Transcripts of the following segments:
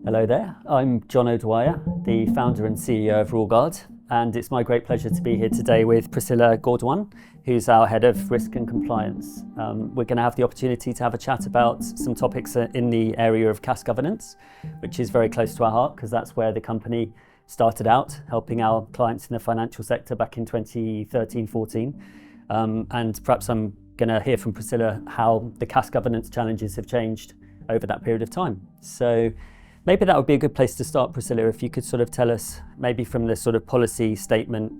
Hello there, I'm John O'Dwyer, the founder and CEO of Ruleguard, and it's my great pleasure to be here today with Priscilla Gaudoin, who's our head of risk and compliance. We're going to have the opportunity to have a chat about some topics in the area of CASS governance, which is very close to our heart because that's where the company started out, helping our clients in the financial sector back in 2013-14. And perhaps I'm going to hear from Priscilla how the CASS governance challenges have changed over that period of time. So maybe that would be a good place to start, Priscilla, if you could sort of tell us maybe from the sort of policy statement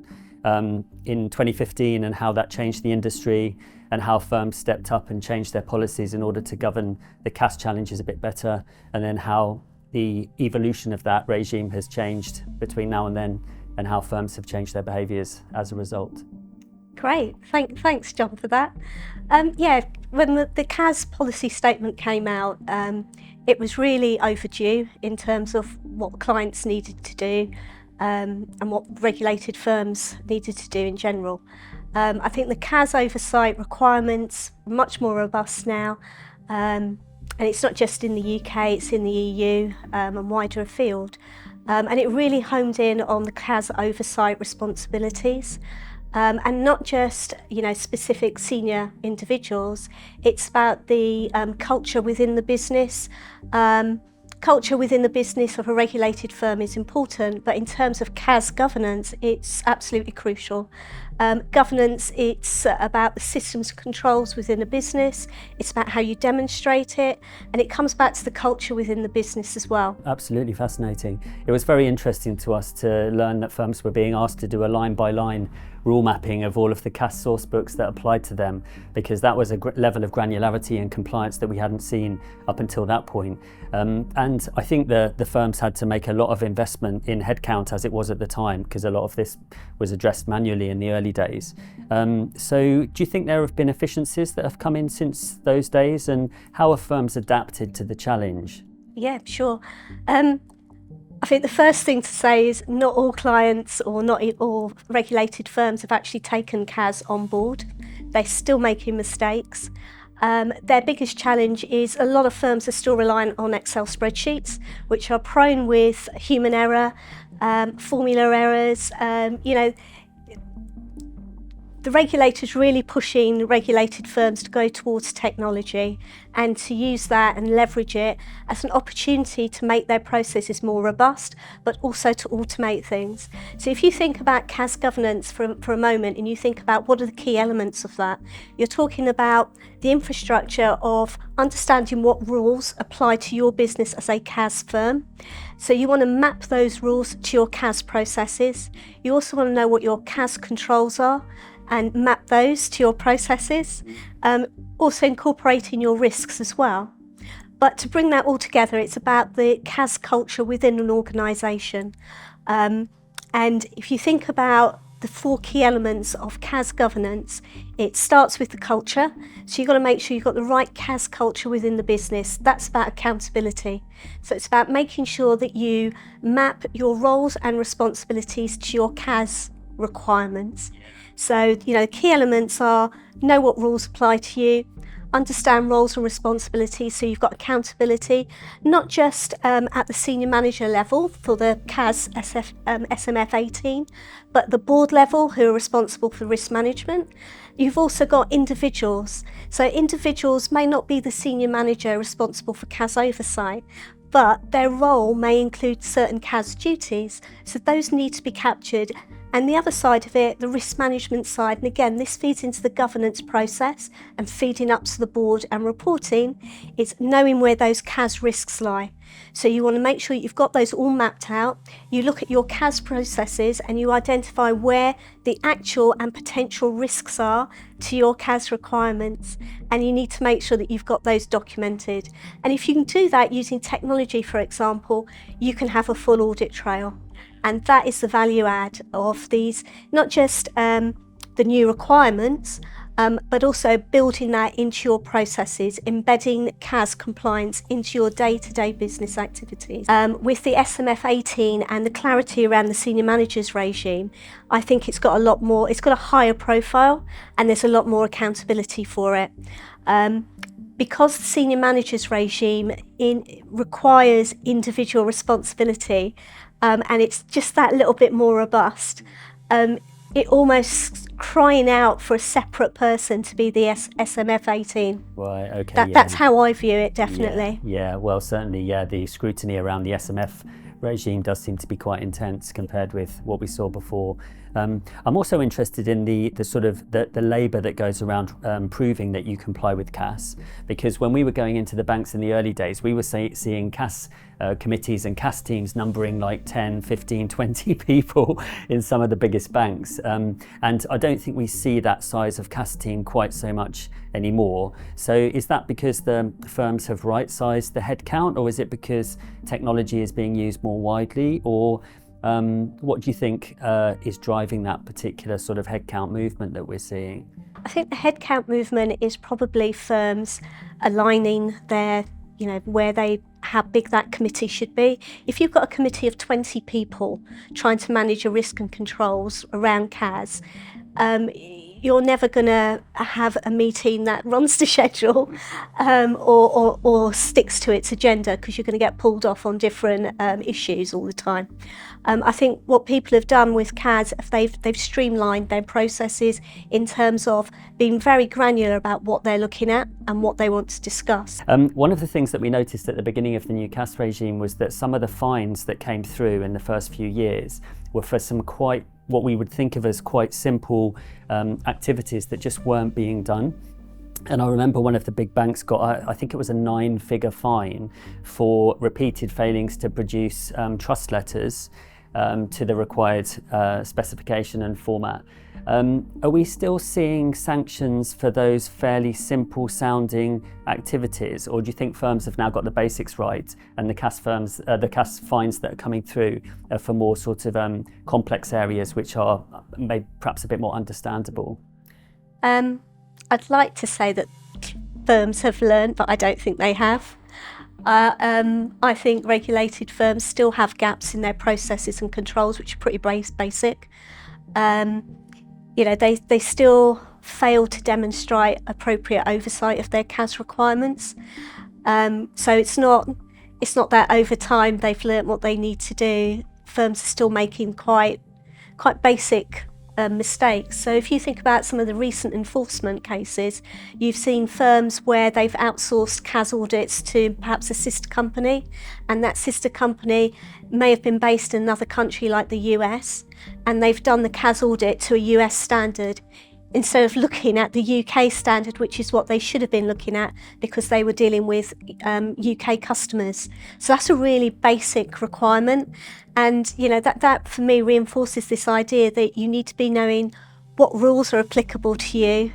in 2015 and how that changed the industry and how firms stepped up and changed their policies in order to govern the CASS challenges a bit better, and then how the evolution of that regime has changed between now and then and how firms have changed their behaviours as a result. Great, thanks John for that. When the CASS policy statement came out, it was really overdue in terms of what clients needed to do and what regulated firms needed to do in general. I think the CASS oversight requirements are much more robust now, and it's not just in the UK, it's in the EU and wider afield. And it really homed in on the CASS oversight responsibilities. And not just, specific senior individuals. It's about the culture within the business. Culture within the business of a regulated firm is important, but in terms of CASS governance, it's absolutely crucial. Governance, it's about the systems and controls within a business. It's about how you demonstrate it, and it comes back to the culture within the business as well. Absolutely fascinating. It was very interesting to us to learn that firms were being asked to do a line-by-line rule mapping of all of the CASS source books that applied to them, because that was a level of granularity and compliance that we hadn't seen up until that point. And I think the firms had to make a lot of investment in headcount as it was at the time, because a lot of this was addressed manually in the early days. So do you think there have been efficiencies that have come in since those days, and how have firms adapted to the challenge? Yeah, sure. I think the first thing to say is not all clients or not all regulated firms have actually taken CASS on board. They're still making mistakes. Their biggest challenge is a lot of firms are still reliant on Excel spreadsheets, which are prone with human error, formula errors. The regulator's really pushing regulated firms to go towards technology and to use that and leverage it as an opportunity to make their processes more robust, but also to automate things. So if you think about CASS governance for a moment and you think about what are the key elements of that, you're talking about the infrastructure of understanding what rules apply to your business as a CASS firm. So you want to map those rules to your CASS processes. You also want to know what your CASS controls are and map those to your processes, also incorporating your risks as well. But to bring that all together, it's about the CASS culture within an organisation. And if you think about the four key elements of CASS governance, it starts with the culture. So you've got to make sure you've got the right CASS culture within the business. That's about accountability. So it's about making sure that you map your roles and responsibilities to your CASS requirements. So, the key elements are know what rules apply to you, understand roles and responsibilities, so you've got accountability, not just at the senior manager level for the CASS SMF 18, but the board level who are responsible for risk management. You've also got individuals. So individuals may not be the senior manager responsible for CASS oversight, but their role may include certain CASS duties, so those need to be captured. And the other side of it, the risk management side, and again, this feeds into the governance process and feeding up to the board and reporting, is knowing where those CASS risks lie. So you want to make sure you've got those all mapped out. You look at your CASS processes and you identify where the actual and potential risks are to your CASS requirements. And you need to make sure that you've got those documented. And if you can do that using technology, for example, you can have a full audit trail. And that is the value add of these, not just the new requirements, but also building that into your processes, embedding CASS compliance into your day-to-day business activities. With the SMF 18 and the clarity around the senior managers regime, I think it's got a lot more, it's got a higher profile and there's a lot more accountability for it. because the senior managers regime requires individual responsibility, and it's just that little bit more robust, it almost crying out for a separate person to be the SMF 18. Right, okay. That's how I view it, definitely. Yeah, well, certainly, the scrutiny around the SMF regime does seem to be quite intense compared with what we saw before. I'm also interested in the sort of the labour that goes around proving that you comply with CASS, because when we were going into the banks in the early days, we were seeing CASS committees and CASS teams numbering like 10, 15, 20 people in some of the biggest banks. And I don't think we see that size of CASS team quite so much anymore. So is that because the firms have right-sized the headcount, or is it because technology is being used more widely, or what do you think is driving that particular sort of headcount movement that we're seeing? I think the headcount movement is probably firms aligning their, how big that committee should be. If you've got a committee of 20 people trying to manage your risk and controls around CAS, you're never going to have a meeting that runs to schedule or sticks to its agenda, because you're going to get pulled off on different issues all the time. I think what people have done with CAS, they've streamlined their processes in terms of being very granular about what they're looking at and what they want to discuss. One of the things that we noticed at the beginning of the new CAS regime was that some of the fines that came through in the first few years were for some what we would think of as quite simple activities that just weren't being done. And I remember one of the big banks got, I think it was a 9-figure fine for repeated failings to produce trust letters to the required specification and format. Are we still seeing sanctions for those fairly simple sounding activities, or do you think firms have now got the basics right and the CAS fines that are coming through are for more sort of complex areas which are maybe perhaps a bit more understandable? I'd like to say that firms have learned, but I don't think they have. I think regulated firms still have gaps in their processes and controls, which are pretty basic. They still fail to demonstrate appropriate oversight of their CAS requirements. So it's not that over time they've learnt what they need to do. Firms are still making quite basic mistakes. So if you think about some of the recent enforcement cases, you've seen firms where they've outsourced CAS audits to perhaps a sister company, and that sister company may have been based in another country like the US, and they've done the CAS audit to a US standard instead of looking at the UK standard, which is what they should have been looking at because they were dealing with UK customers. So that's a really basic requirement. And that for me reinforces this idea that you need to be knowing what rules are applicable to you.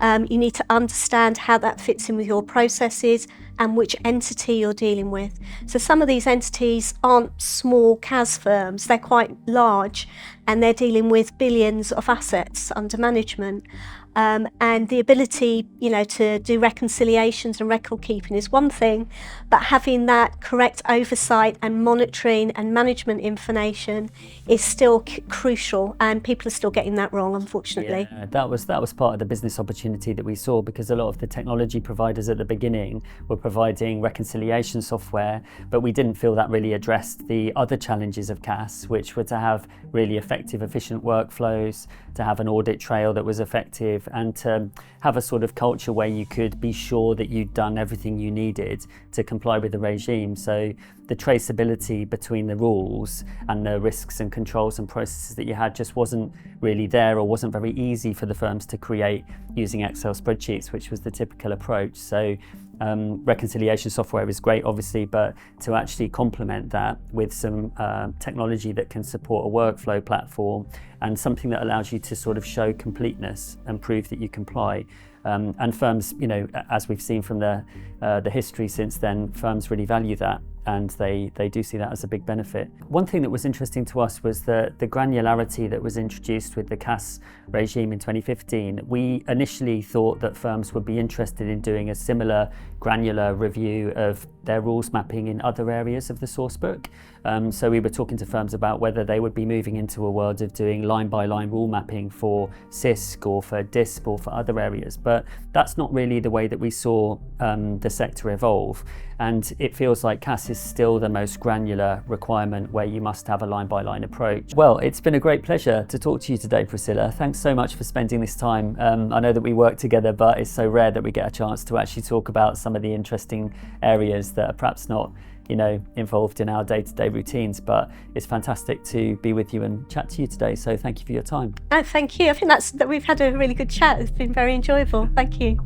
You need to understand how that fits in with your processes and which entity you're dealing with. So some of these entities aren't small CAS firms, they're quite large, and they're dealing with billions of assets under management. And the ability, to do reconciliations and record keeping is one thing, but having that correct oversight and monitoring and management information is still crucial, and people are still getting that wrong, unfortunately. Yeah, that was part of the business opportunity that we saw, because a lot of the technology providers at the beginning were providing reconciliation software, but we didn't feel that really addressed the other challenges of CAS, which were to have really effective, efficient workflows, to have an audit trail that was effective, and to have a sort of culture where you could be sure that you'd done everything you needed to comply with the regime. So the traceability between the rules and the risks and controls and processes that you had just wasn't really there, or wasn't very easy for the firms to create using Excel spreadsheets, which was the typical approach. So reconciliation software is great, obviously, but to actually complement that with some technology that can support a workflow platform and something that allows you to sort of show completeness and prove that you comply. And firms, as we've seen from the history since then, firms really value that. and they do see that as a big benefit. One thing that was interesting to us was the granularity that was introduced with the CASS regime in 2015. We initially thought that firms would be interested in doing a similar granular review of their rules mapping in other areas of the source book. So we were talking to firms about whether they would be moving into a world of doing line-by-line rule mapping for CISC or for DISP or for other areas, but that's not really the way that we saw the sector evolve. And it feels like CASS is still the most granular requirement where you must have a line-by-line approach. Well, it's been a great pleasure to talk to you today, Priscilla. Thanks so much for spending this time. I know that we work together, but it's so rare that we get a chance to actually talk about some of the interesting areas that are perhaps not, involved in our day-to-day routines, but it's fantastic to be with you and chat to you today. So thank you for your time. Oh, thank you. I think that we've had a really good chat. It's been very enjoyable. Thank you.